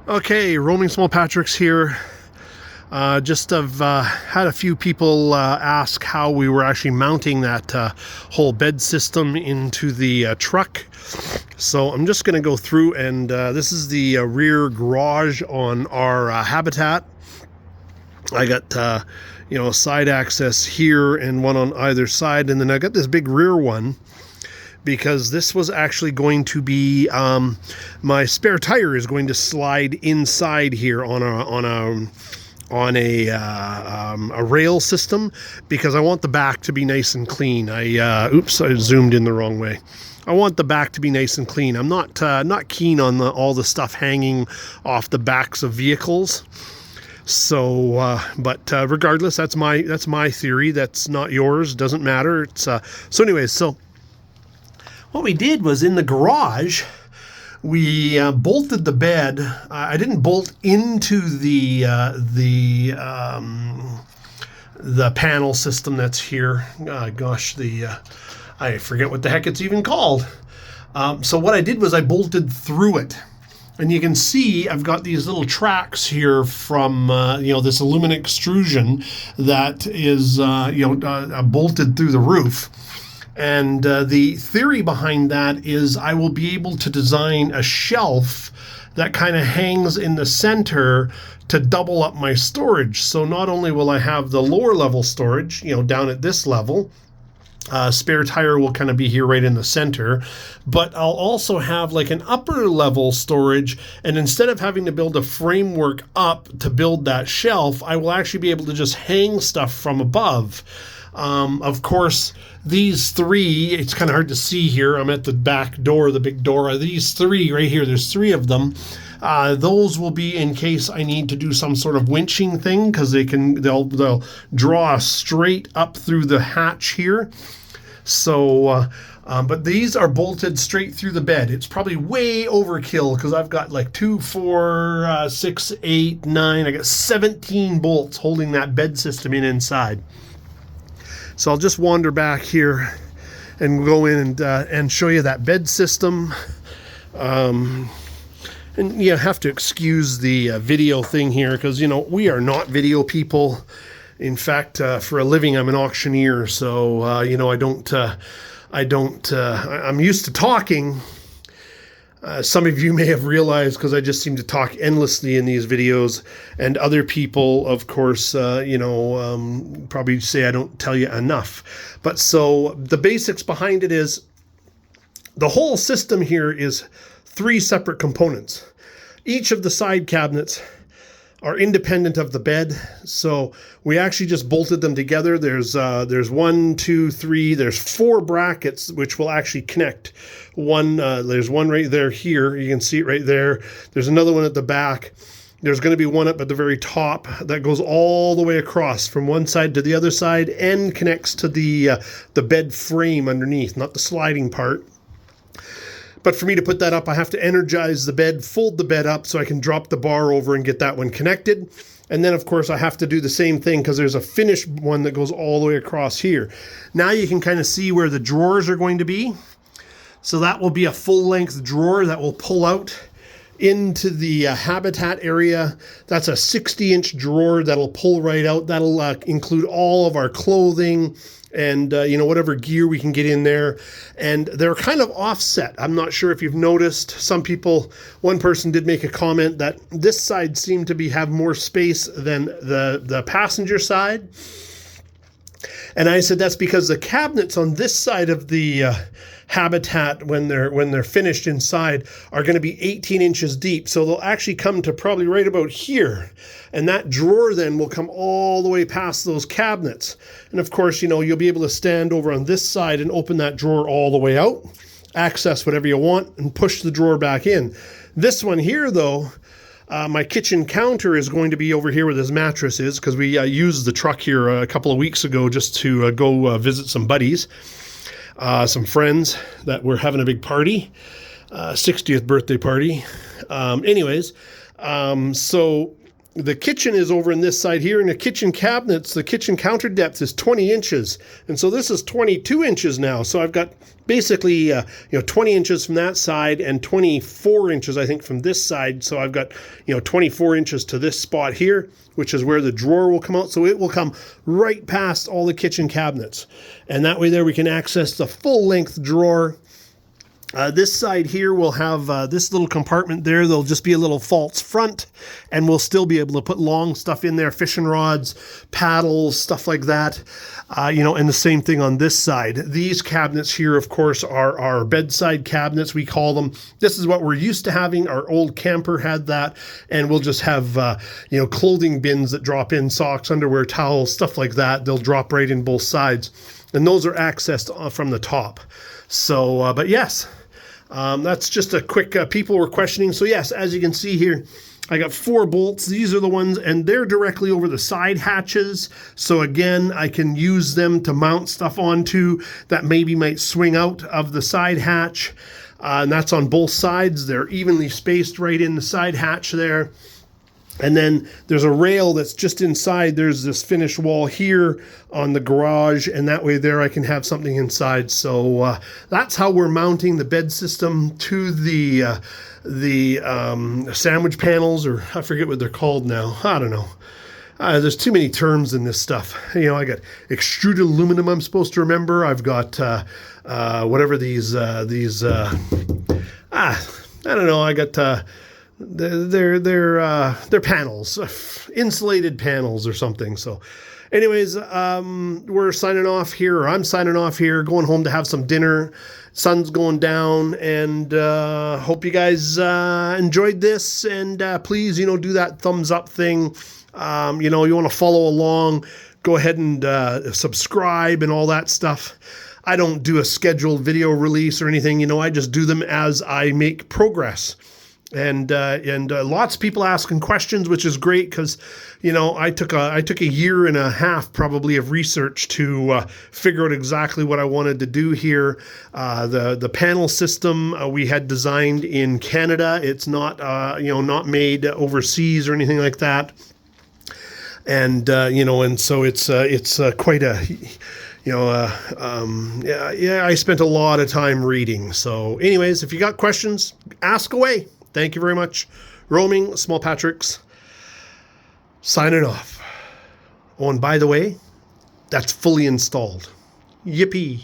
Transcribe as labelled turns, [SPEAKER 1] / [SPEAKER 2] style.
[SPEAKER 1] Okay, Roaming Small Patrick's here. Just have had a few people ask how we were actually mounting that whole bed system into the truck. So I'm just going to go through, and this is the rear garage on our Habitat. I got side access here and one on either side, and then I got this big rear one, because this was actually going to be my spare tire is going to slide inside here on a rail system, because I want the back to be nice and clean. I zoomed in the wrong way. I want the back to be nice and clean. I'm not keen on all the stuff hanging off the backs of vehicles. So, but regardless, that's my theory. That's not yours. Doesn't matter. It's so anyways. So what we did was, in the garage, we bolted the bed. I didn't bolt into the panel system that's here. I forget what the heck it's even called. So what I did was I bolted through it. And you can see I've got these little tracks here from this aluminum extrusion that is bolted through the roof. And the theory behind that is I will be able to design a shelf that kind of hangs in the center to double up my storage. So not only will I have the lower level storage, down at this level, spare tire will kind of be here right in the center, but I'll also have like an upper level storage, and instead of having to build a framework up to build that shelf, I will actually be able to just hang stuff from above. Of course, these three, it's kind of hard to see here. I'm at the back door, the big door. These three right here, there's three of them. Those will be in case I need to do some sort of winching thing, because they'll draw straight up through the hatch here. So, but these are bolted straight through the bed. It's probably way overkill, because I've got like 2, 4, 6, 8, 9. I got 17 bolts holding that bed system inside. So I'll just wander back here and go in and show you that bed system. And you have to excuse the video thing here, because we are not video people. In fact, for a living, I'm an auctioneer, so I'm used to talking. Some of you may have realized, because I just seem to talk endlessly in these videos, and other people, of course, probably say I don't tell you enough. But so the basics behind it is, the whole system here is 3 separate components. Each of the side cabinets are independent of the bed, so we actually just bolted them together. There's 1, 2, 3. There's 4 brackets which will actually connect. There's one right there here. You can see it right there. There's another one at the back. There's going to be one up at the very top that goes all the way across from one side to the other side and connects to the bed frame underneath, not the sliding part. But for me to put that up, I have to energize the bed, fold the bed up so I can drop the bar over and get that one connected. And then, of course, I have to do the same thing, because there's a finished one that goes all the way across here. Now you can kind of see where the drawers are going to be. So that will be a full-length drawer that will pull out into the Habitat area. That's a 60-inch drawer that'll pull right out. That'll include all of our clothing and whatever gear we can get in there. And they're kind of offset. I'm not sure if you've noticed. One person did make a comment that this side seemed to have more space than the passenger side. And I said that's because the cabinets on this side of the Habitat, when they're finished inside, are going to be 18 inches deep. So they'll actually come to probably right about here. And that drawer then will come all the way past those cabinets. And of course, you'll be able to stand over on this side and open that drawer all the way out, access whatever you want, and push the drawer back in. This one here, though, my kitchen counter is going to be over here where this mattress is, because we used the truck here a couple of weeks ago just to go visit some buddies, some friends that were having a big party, 60th birthday party. So the kitchen is over in this side here, and the kitchen cabinets, the kitchen counter depth is 20 inches. And so this is 22 inches now. So I've got basically, 20 inches from that side and 24 inches, I think, from this side. So I've got, 24 inches to this spot here, which is where the drawer will come out. So it will come right past all the kitchen cabinets. And that way there we can access the full length drawer. This side here will have this little compartment there. There'll just be a little false front, and we'll still be able to put long stuff in there, fishing rods, paddles, stuff like that. And the same thing on this side. These cabinets here, of course, are our bedside cabinets, we call them. This is what we're used to having. Our old camper had that, and we'll just have, clothing bins that drop in, socks, underwear, towels, stuff like that. They'll drop right in both sides, and those are accessed from the top. So, but yes. That's just a quick, people were questioning. So yes, as you can see here, I got 4 bolts. These are the ones, and they're directly over the side hatches. So again, I can use them to mount stuff onto that maybe might swing out of the side hatch. And that's on both sides. They're evenly spaced right in the side hatch there. And then there's a rail that's just inside. There's this finished wall here on the garage, and that way there I can have something inside. So that's how we're mounting the bed system to the sandwich panels, or I forget what they're called now. I don't know. There's too many terms in this stuff. I got extruded aluminum I'm supposed to remember. I've got whatever these I don't know. I got they're panels, insulated panels or something. So anyways, we're signing off here, or I'm signing off here, going home to have some dinner. Sun's going down, and hope you guys enjoyed this, and please, do that thumbs up thing. You want to follow along, go ahead and subscribe and all that stuff. I don't do a scheduled video release or anything, I just do them as I make progress. And lots of people asking questions, which is great, because I took a year and a half probably of research to figure out exactly what I wanted to do here. The panel system we had designed in Canada. It's not not made overseas or anything like that. And and so it's quite a I spent a lot of time reading. So anyways, if you got questions, ask away. Thank you very much. Roaming Small Patrick's signing off. Oh, and by the way, that's fully installed. Yippee.